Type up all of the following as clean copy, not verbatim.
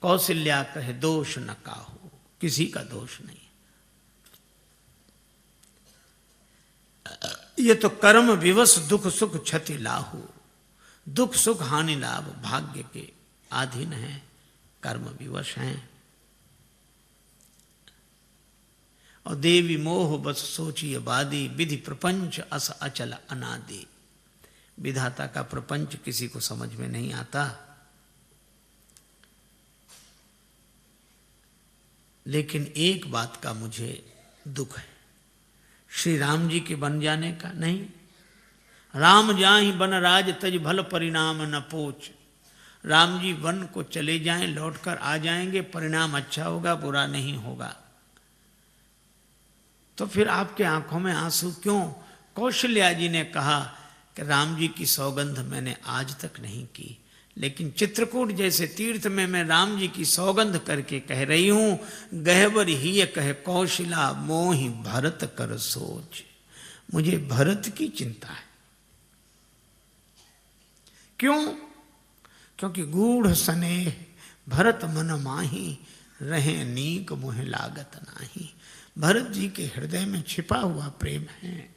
कौशल्या कहे दोष न काहू, किसी का दोष नहीं। ये तो कर्म विवश दुख सुख क्षति लाहू, दुख सुख हानि लाभ भाग्य के अधीन है, कर्म विवश हैं। और देवी मोह बस सोचिए बादी, विधि प्रपंच अस अचल अनादि। विधाता का प्रपंच किसी को समझ में नहीं आता, लेकिन एक बात का मुझे दुख है, श्री राम जी के बन जाने का नहीं। राम जाहि बन राज तज भल परिणाम न पोच। राम जी वन को चले जाएं, लौटकर आ जाएंगे, परिणाम अच्छा होगा, बुरा नहीं होगा। तो फिर आपके आंखों में आंसू क्यों? कौशल्या जी ने कहा कि राम जी की सौगंध मैंने आज तक नहीं की, लेकिन चित्रकूट जैसे तीर्थ में मैं राम जी की सौगंध करके कह रही हूं, गहवर ही कहे कौशला मोहि भरत कर सोच। मुझे भरत की चिंता है। क्यों? क्योंकि गूढ़ स्नेह भरत मन माही, रहे नीक मुह लागत नाही। भरत जी के हृदय में छिपा हुआ प्रेम है।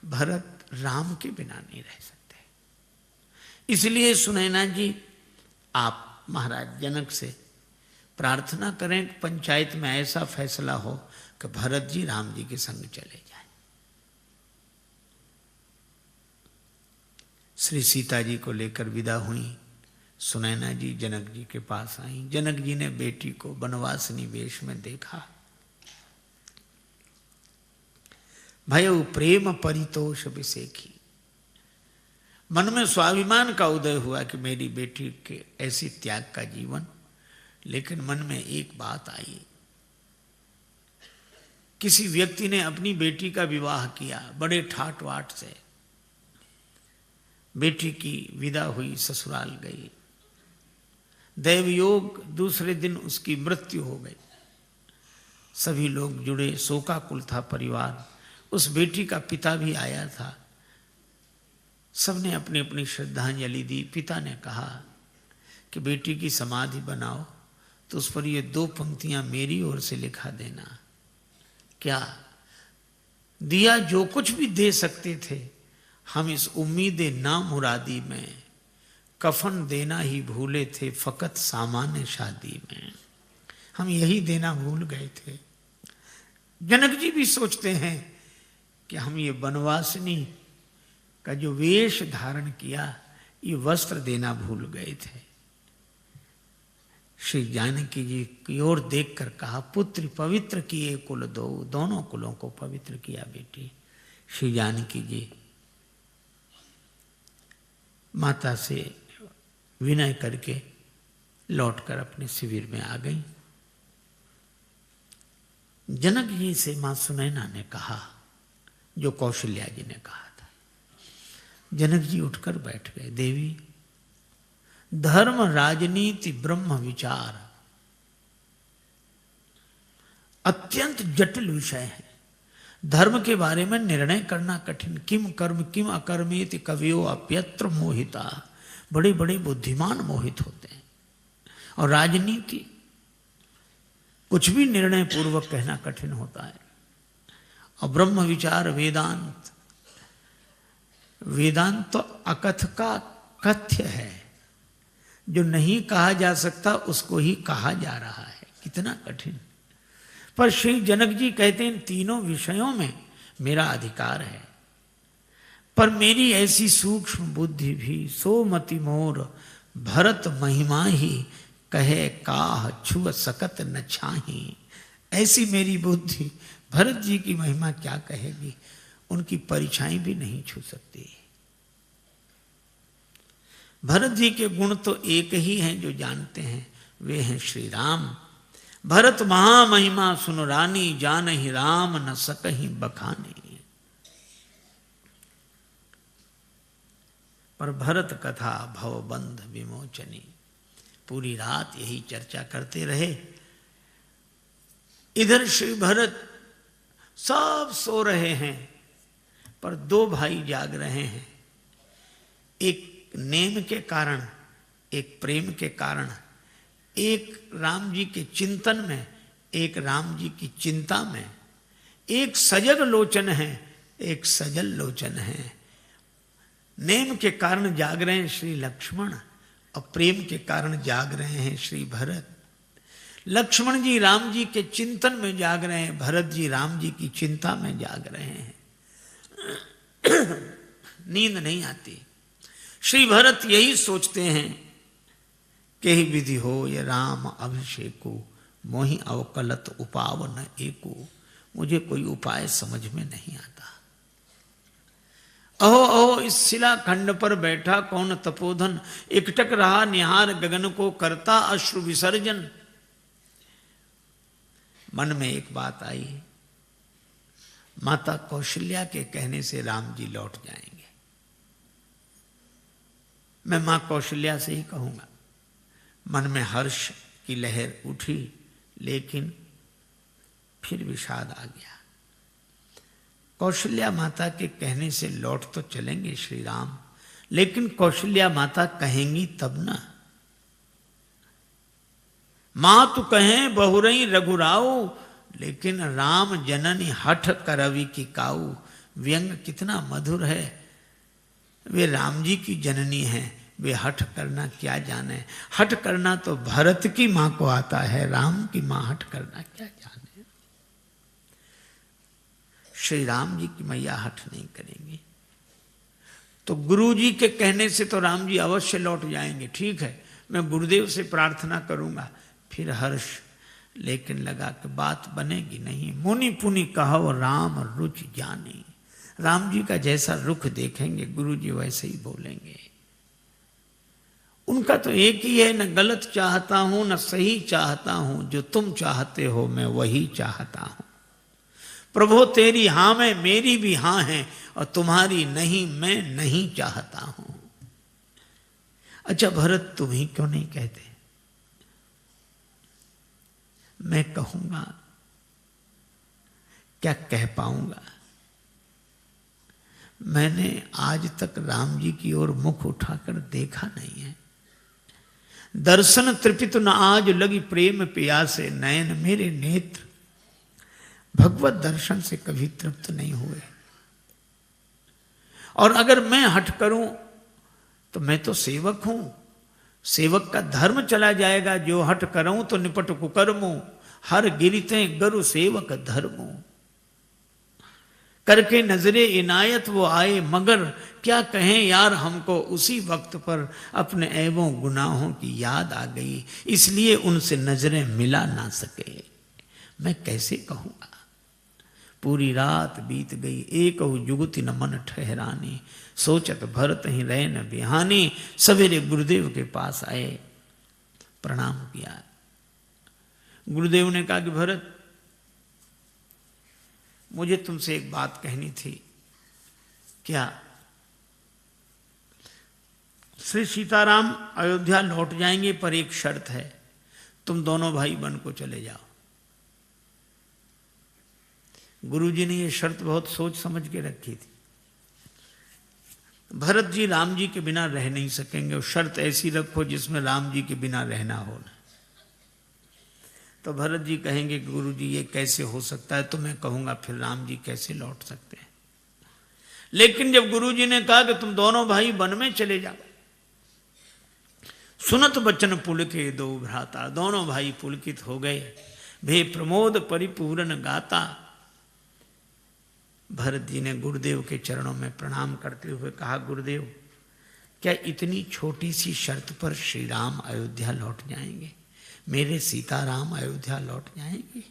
भरत राम के बिना नहीं रह सकते। इसलिए सुनैना जी, आप महाराज जनक से प्रार्थना करें, पंचायत में ऐसा फैसला हो कि भरत जी राम जी के संग चले जाएं। श्री सीता जी को लेकर विदा हुई। सुनैना जी जनक जी के पास आई। जनक जी ने बेटी को वनवासिनी वेश में देखा। भयउ प्रेम परितोष विसेखी। मन में स्वाभिमान का उदय हुआ कि मेरी बेटी के ऐसे त्याग का जीवन, लेकिन मन में एक बात आई, किसी व्यक्ति ने अपनी बेटी का विवाह किया बड़े ठाट वाट से, बेटी की विदा हुई, ससुराल गई, दैवयोग दूसरे दिन उसकी मृत्यु हो गई। सभी लोग जुड़े, शोकाकुल था परिवार। उस बेटी का पिता भी आया था। सबने अपनी अपनी श्रद्धांजलि दी। पिता ने कहा कि बेटी की समाधि बनाओ तो उस पर ये 2 पंक्तियां मेरी ओर से लिखा देना। क्या दिया? जो कुछ भी दे सकते थे हम इस उम्मीद ना मुरादी में, कफन देना ही भूले थे फकत सामान्य शादी में। हम यही देना भूल गए थे। जनक जी भी सोचते हैं कि हम ये वनवासिनी का जो वेश धारण किया, ये वस्त्र देना भूल गए थे। श्री जानकी जी की ओर देखकर कहा, पुत्र पवित्र किए कुल दो, दोनों कुलों को पवित्र किया बेटी। श्री जानकी जी माता से विनय करके लौटकर अपने शिविर में आ गई। जनक जी से मां सुनैना ने कहा जो कौशल्या जी ने कहा था। जनक जी उठकर बैठ गए। देवी, धर्म राजनीति ब्रह्म विचार अत्यंत जटिल विषय है। धर्म के बारे में निर्णय करना कठिन। किम कर्म किम अकर्मेति कवियो अप्यत्र मोहिता। बड़े बड़े बुद्धिमान मोहित होते हैं। और राजनीति कुछ भी निर्णय पूर्वक कहना कठिन होता है। और ब्रह्म विचार वेदांत, वेदांत तो अकथ का कथ्य है। जो नहीं कहा जा सकता उसको ही कहा जा रहा है। कितना कठिन। पर श्री जनक जी कहते हैं इन तीनों विषयों में मेरा अधिकार है, पर मेरी ऐसी सूक्ष्म बुद्धि भी सोमति मोर भरत महिमा ही कहे काह छुअ सकत न छाही। ऐसी मेरी बुद्धि भरत जी की महिमा क्या कहेगी, उनकी परिछाई भी नहीं छू सकती। भरत जी के गुण तो एक ही हैं जो जानते हैं, वे हैं श्री राम। भरत महामहिमा सुन रानी, जानहि राम न सकहि बखानी। पर भरत कथा भवबंध विमोचनी। पूरी रात यही चर्चा करते रहे। इधर श्री भरत सब सो रहे हैं, पर 2 भाई जाग रहे हैं। एक नेम के कारण एक प्रेम के कारण, एक राम जी के चिंतन में, एक राम जी की चिंता में, एक सजग लोचन है, एक सजल लोचन है। नेम के कारण जाग रहे हैं श्री लक्ष्मण और प्रेम के कारण जाग रहे हैं श्री भरत। लक्ष्मण जी राम जी के चिंतन में जाग रहे हैं, भरत जी राम जी की चिंता में जाग रहे हैं। नींद नहीं आती। श्री भरत यही सोचते हैं कि ही विधि हो ये राम अभिषेको, मोहि अवकलत उपावन एको। मुझे कोई उपाय समझ में नहीं आता। अहो अहो इस शिला खंड पर बैठा कौन तपोधन, एकटक रहा निहार गगन को करता अश्रु विसर्जन। मन में एक बात आई, माता कौशल्या के कहने से राम जी लौट जाएंगे। मैं मां कौशल्या से ही कहूंगा। मन में हर्ष की लहर उठी, लेकिन फिर विषाद आ गया। कौशल्या माता के कहने से लौट तो चलेंगे श्री राम, लेकिन कौशल्या माता कहेंगी तब ना। मां तू कहें बहुरई रघुराऊ, लेकिन राम जननी हठ करवि की काऊ। व्यंग कितना मधुर है। वे राम जी की जननी हैं, वे हठ करना क्या जाने। हठ करना तो भरत की मां को आता है, राम की मां हठ करना क्या जाने। श्री राम जी की मैया हठ नहीं करेंगी। तो गुरु जी के कहने से तो राम जी अवश्य लौट जाएंगे। ठीक है, मैं गुरुदेव से प्रार्थना करूंगा। फिर हर्ष, लेकिन लगा कि बात बनेगी नहीं। मुनि पुनि कहो राम रुचि जानी। राम जी का जैसा रुख देखेंगे गुरु जी वैसे ही बोलेंगे। उनका तो एक ही है, न गलत चाहता हूं न सही चाहता हूं, जो तुम चाहते हो मैं वही चाहता हूं। प्रभु तेरी हां में मेरी भी हां है, और तुम्हारी नहीं मैं नहीं चाहता हूं। अच्छा भरत तुम ही क्यों नहीं कहते? मैं कहूंगा, क्या कह पाऊंगा? मैंने आज तक राम जी की ओर मुख उठाकर देखा नहीं है। दर्शन तृपित न आज लगी प्रेम प्यासे, नयन मेरे नेत्र भगवत दर्शन से कभी तृप्त नहीं हुए। और अगर मैं हट करूं तो मैं तो सेवक हूं, सेवक का धर्म चला जाएगा। जो हट करूं तो निपट कुकर्मो, हर गिरते गरु सेवक धर्मो। करके नजरे इनायत वो आए, मगर क्या कहें यार हमको। उसी वक्त पर अपने ऐबों गुनाहों की याद आ गई, इसलिए उनसे नजरें मिला ना सके। मैं कैसे कहूंगा? पूरी रात बीत गई, एक जुगति न मन ठहरानी। सोचत भरत ही रहे न बिहानी। सवेरे गुरुदेव के पास आए, प्रणाम किया। गुरुदेव ने कहा कि भरत, मुझे तुमसे एक बात कहनी थी। क्या? श्री सीताराम अयोध्या लौट जाएंगे, पर एक शर्त है, तुम दोनों भाई वन को चले जाओ। गुरुजी ने यह शर्त बहुत सोच समझ के रखी थी। भरत जी राम जी के बिना रह नहीं सकेंगे, और शर्त ऐसी रखो जिसमें राम जी के बिना रहना हो ना। तो भरत जी कहेंगे गुरु जी ये कैसे हो सकता है? तो मैं कहूंगा फिर राम जी कैसे लौट सकते हैं? लेकिन जब गुरु जी ने कहा कि तुम दोनों भाई वन में चले जाओ, सुनत बचन पुलके दो भ्राता। दोनों भाई पुलकित हो गए, भे प्रमोद परिपूर्ण गाता। भरत जी ने गुरुदेव के चरणों में प्रणाम करते हुए कहा, गुरुदेव क्या इतनी छोटी सी शर्त पर श्री राम अयोध्या लौट जाएंगे? मेरे सीताराम अयोध्या लौट जाएंगे?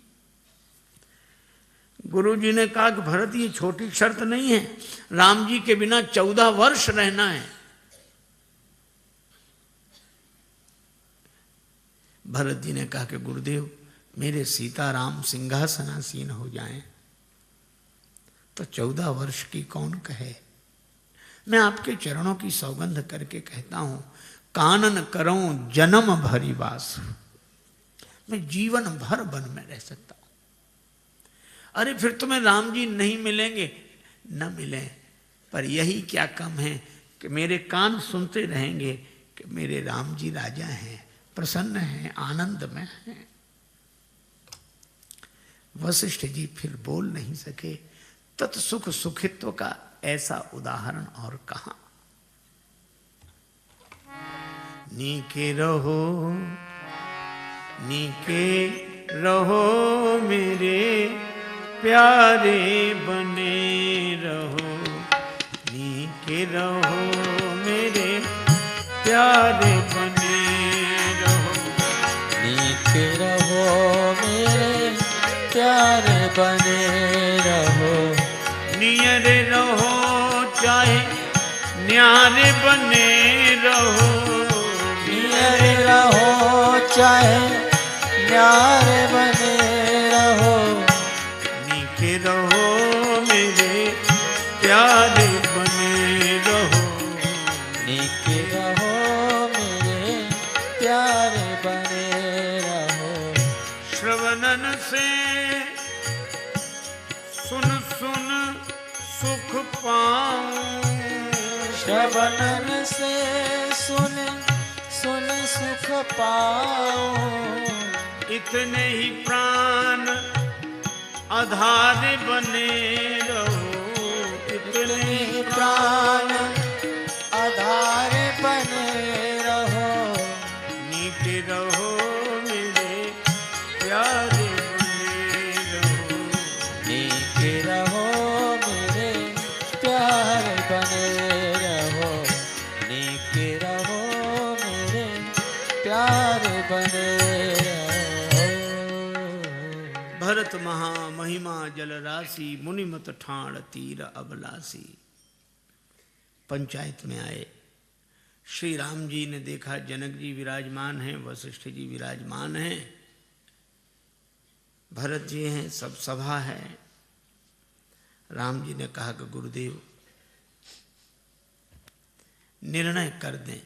गुरु जी ने कहा कि भरत ये छोटी शर्त नहीं है, राम जी के बिना 14 वर्ष रहना है। भरत जी ने कहा कि गुरुदेव मेरे सीताराम सिंहासनासीन हो जाएं तो 14 वर्ष की कौन कहे। मैं आपके चरणों की सौगंध करके कहता हूं, कानन करऊं जन्म भरी वास। मैं जीवन भर वन में रह सकता हूं। अरे फिर तुम्हें राम जी नहीं मिलेंगे, न मिले, पर यही क्या कम है कि मेरे कान सुनते रहेंगे कि मेरे राम जी राजा हैं, प्रसन्न हैं, आनंद में हैं। वशिष्ठ जी फिर बोल नहीं सके। तत्सुख सुखित्व का ऐसा उदाहरण और कहां। नीके रहो, नीके रहो मेरे प्यारे बने रहो, नीके रहो मेरे प्यारे बने रहो, नीके रहो मेरे प्यारे बने रहो, नियरे रहो चाहे न्यारे बने रहो, नियरे रहो चाहे न्यारे बने रहो, नीके रहो मेरे प्यारे बने रहो, नीके रहो मेरे प्यारे बने रहो। श्रवणन से सुन सुन सुख पाऊं, श्रवणन से सुन सुन सुख पाऊं, इतने ही प्राण आधार बने रहो, इतने ही प्राण आधार बने रहो, नीके रहो मेरे प्यारे बने रहो, नीके रहो मेरे प्यारे बने रहो, नीके रहो मेरे प्यारे बने रहो। भरत महा महिमा जल राशि, मुनिमत ठाण तीर अबलासी। पंचायत में आए। श्री राम जी ने देखा जनक जी विराजमान हैं, वशिष्ठ जी विराजमान हैं, भरत जी हैं, सब सभा है। राम जी ने कहा कि गुरुदेव निर्णय कर दें।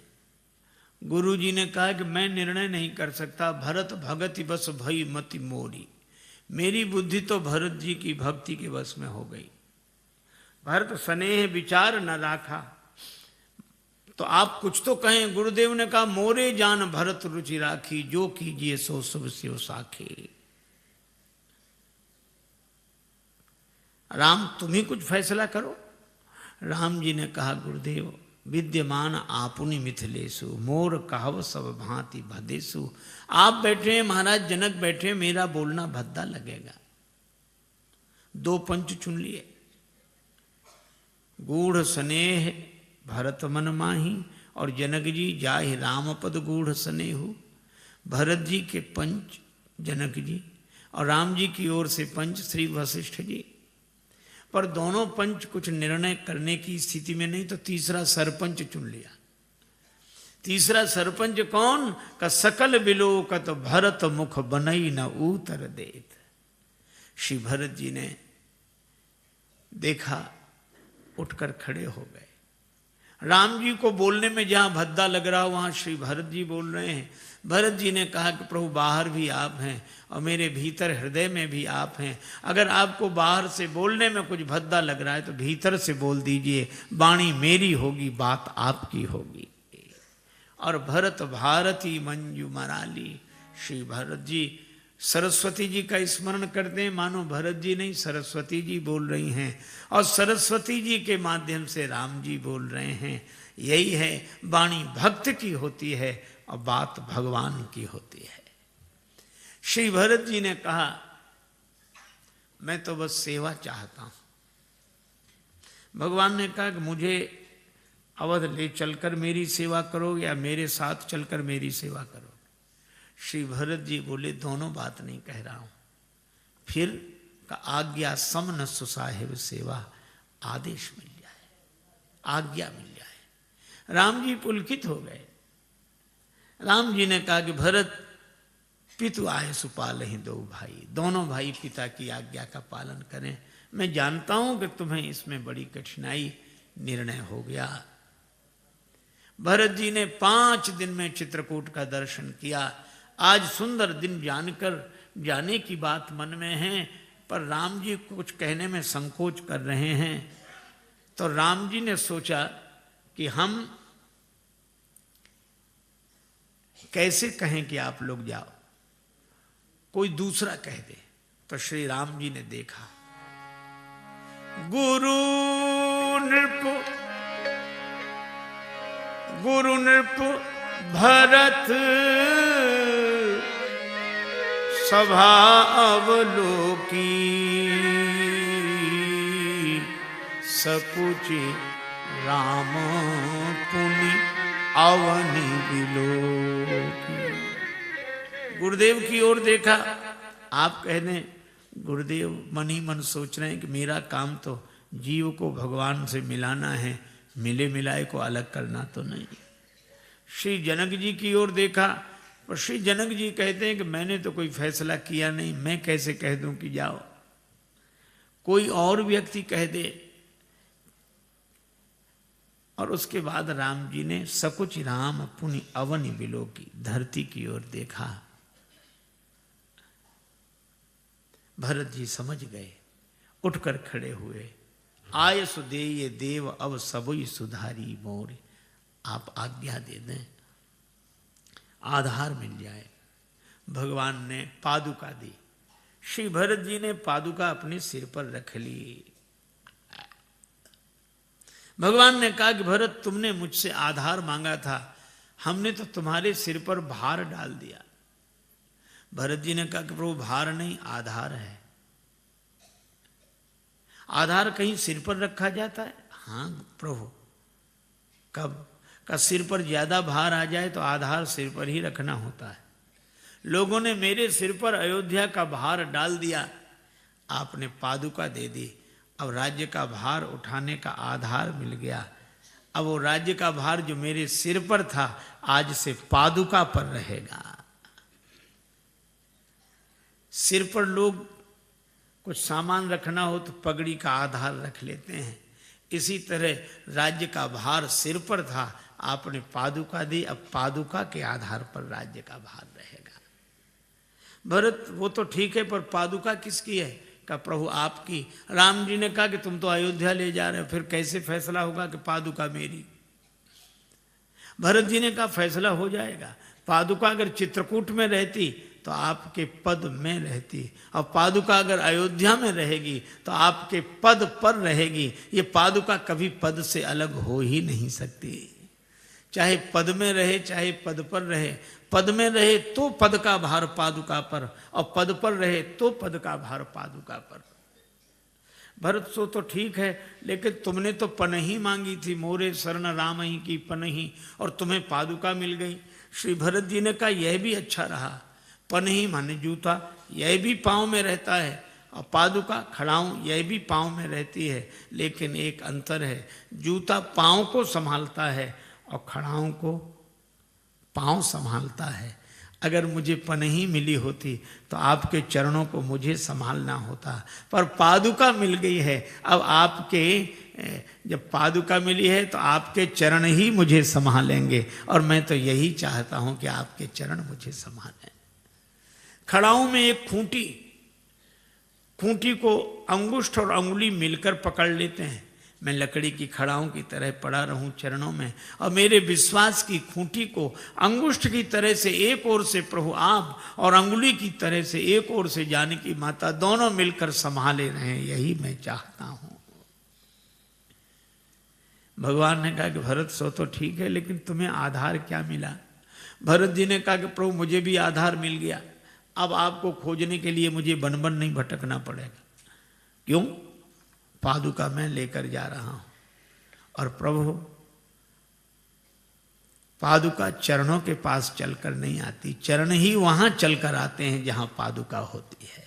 गुरु जी ने कहा कि मैं निर्णय नहीं कर सकता, भरत भगति बस भई मति मोरी। मेरी बुद्धि तो भरत जी की भक्ति के वश में हो गई। भरत स्नेह विचार न राखा, तो आप कुछ तो कहें। गुरुदेव ने कहा मोरे जान भरत रुचि राखी, जो कीजिए सो शुभ स्यो साखी। राम तुम ही कुछ फैसला करो। राम जी ने कहा गुरुदेव विद्यमान आपुनि मिथिलेशु, मोर कहव सब भांति भदेशु। आप बैठे हैं, महाराज जनक बैठे, मेरा बोलना भद्दा लगेगा। दो पंच चुन लिए। गूढ़ स्नेह भरत मन माही, और जनक जी जाहि राम पद गूढ़ स्नेहु। भरत जी के पंच जनक जी, और राम जी की ओर से पंच श्री वशिष्ठ जी। पर दोनों पंच कुछ निर्णय करने की स्थिति में नहीं, तो तीसरा सरपंच चुन लिया। तीसरा सरपंच कौन? का सकल बिलोकत भरत मुख बनई न उतर देत। श्री भरत जी ने देखा, उठकर खड़े हो गए। राम जी को बोलने में जहां भद्दा लग रहा, वहां श्री भरत जी बोल रहे हैं। भरत जी ने कहा कि प्रभु बाहर भी आप हैं और मेरे भीतर हृदय में भी आप हैं। अगर आपको बाहर से बोलने में कुछ भद्दा लग रहा है तो भीतर से बोल दीजिए, वाणी मेरी होगी, बात आपकी होगी। और भरत भारती मंजू मराली। श्री भरत जी सरस्वती जी का स्मरण करते हैं, मानो भरत जी नहीं सरस्वती जी बोल रही हैं, और सरस्वती जी के माध्यम से राम जी बोल रहे हैं। यही है, वाणी भक्त की होती है और बात भगवान की होती है। श्री भरत जी ने कहा मैं तो बस सेवा चाहता हूं। भगवान ने कहा कि मुझे अवध ले चलकर मेरी सेवा करो या मेरे साथ चलकर मेरी सेवा करो। श्री भरत जी बोले दोनों बात नहीं कह रहा हूं। फिर का आज्ञा सम न सुसाहिब सेवा, आदेश मिल जाए, आज्ञा मिल जाए। राम जी पुलकित हो गए। राम जी ने कहा कि भरत पितु आए सुपाल ही दो भाई, दोनों भाई पिता की आज्ञा का पालन करें। मैं जानता हूं कि तुम्हें इसमें बड़ी कठिनाई, निर्णय हो गया। भरत जी ने 5 दिन में चित्रकूट का दर्शन किया। आज सुंदर दिन जानकर जाने की बात मन में है, पर राम जी कुछ कहने में संकोच कर रहे हैं। तो राम जी ने सोचा कि हम कैसे कहें कि आप लोग जाओ, कोई दूसरा कह दे। तो श्री राम जी ने देखा, गुरु नृप भरत सभा अवलोकी, सकुचि राम पुनि अवनि बिलोकी। गुरुदेव की ओर देखा। आप कह दें गुरुदेव मन ही मन सोच रहे हैं कि मेरा काम तो जीव को भगवान से मिलाना है, मिले मिलाए को अलग करना तो नहीं। श्री जनक जी की ओर देखा, और श्री जनक जी कहते हैं कि मैंने तो कोई फैसला किया नहीं, मैं कैसे कह दूं कि जाओ। कोई और व्यक्ति कह दे। और उसके बाद राम जी ने सकुच राम पुनि अवनि बिलोकी, धरती की ओर देखा। भरत जी समझ गए, उठकर खड़े हुए। आय सुदेय देव अब सबुई सुधारी मोर। आप आज्ञा दे दें, आधार मिल जाए। भगवान ने पादुका दी। श्री भरत जी ने पादुका अपने सिर पर रख ली। भगवान ने कहा कि भरत, तुमने मुझसे आधार मांगा था, हमने तो तुम्हारे सिर पर भार डाल दिया। भरत जी ने कहा कि प्रभु भार नहीं, आधार है। आधार कहीं सिर पर रखा जाता है? हाँ प्रभु। कब का सिर पर ज्यादा भार आ जाए तो आधार सिर पर ही रखना होता है। लोगों ने मेरे सिर पर अयोध्या का भार डाल दिया, आपने पादुका दे दी। अब राज्य का भार उठाने का आधार मिल गया। अब वो राज्य का भार जो मेरे सिर पर था, आज से पादुका पर रहेगा। सिर पर लोग कुछ सामान रखना हो तो पगड़ी का आधार रख लेते हैं। इसी तरह राज्य का भार सिर पर था, आपने पादुका दी, अब पादुका के आधार पर राज्य का भार रहेगा। भरत, वो तो ठीक है, पर पादुका किसकी है? का प्रभु आपकी। राम जी ने कहा कि तुम तो अयोध्या ले जा रहे हो, फिर कैसे फैसला होगा कि पादुका मेरी? भरत जी ने कहा फैसला हो जाएगा। पादुका अगर चित्रकूट में रहती तो आपके पद में रहती, और पादुका अगर अयोध्या में रहेगी तो आपके पद पर रहेगी। ये पादुका कभी पद से अलग हो ही नहीं सकती। चाहे पद में रहे, चाहे पद पर रहे। पद में रहे तो पद का भार पादुका पर, और पद पर रहे तो पद का भार पादुका पर। भरत, सो तो ठीक है, लेकिन तुमने तो पनही मांगी थी, मोरे शरण राम ही की पनही, और तुम्हें पादुका मिल गई। श्री भरत जी ने कहा यह भी अच्छा रहा। पनही माने जूता, यह भी पाँव में रहता है, और पादुका खड़ाऊं, यह भी पाँव में रहती है। लेकिन एक अंतर है, जूता पाँव को संभालता है और खड़ाऊं को पाँव संभालता है। अगर मुझे पनही मिली होती तो आपके चरणों को मुझे संभालना होता, पर पादुका मिल गई है। अब आपके जब पादुका मिली है तो आपके चरण ही मुझे संभालेंगे, और मैं तो यही चाहता हूं कि आपके चरण मुझे संभालें। खड़ाऊं में एक खूंटी को अंगुष्ठ और अंगुली मिलकर पकड़ लेते हैं। मैं लकड़ी की खड़ाऊं की तरह पड़ा रहूं चरणों में, और मेरे विश्वास की खूंटी को अंगुष्ठ की तरह से एक ओर से प्रभु आप और अंगुली की तरह से एक ओर से जानकी माता दोनों मिलकर संभाले रहें, यही मैं चाहता हूं। भगवान ने कहा कि भरत, सो तो ठीक है, लेकिन तुम्हें आधार क्या मिला? भरत जी ने कहा कि प्रभु मुझे भी आधार मिल गया। अब आपको खोजने के लिए मुझे वन वन नहीं भटकना पड़ेगा। क्यों? पादुका मैं लेकर जा रहा हूं। और प्रभु, पादुका चरणों के पास चलकर नहीं आती, चरण ही वहां चलकर आते हैं जहां पादुका होती है।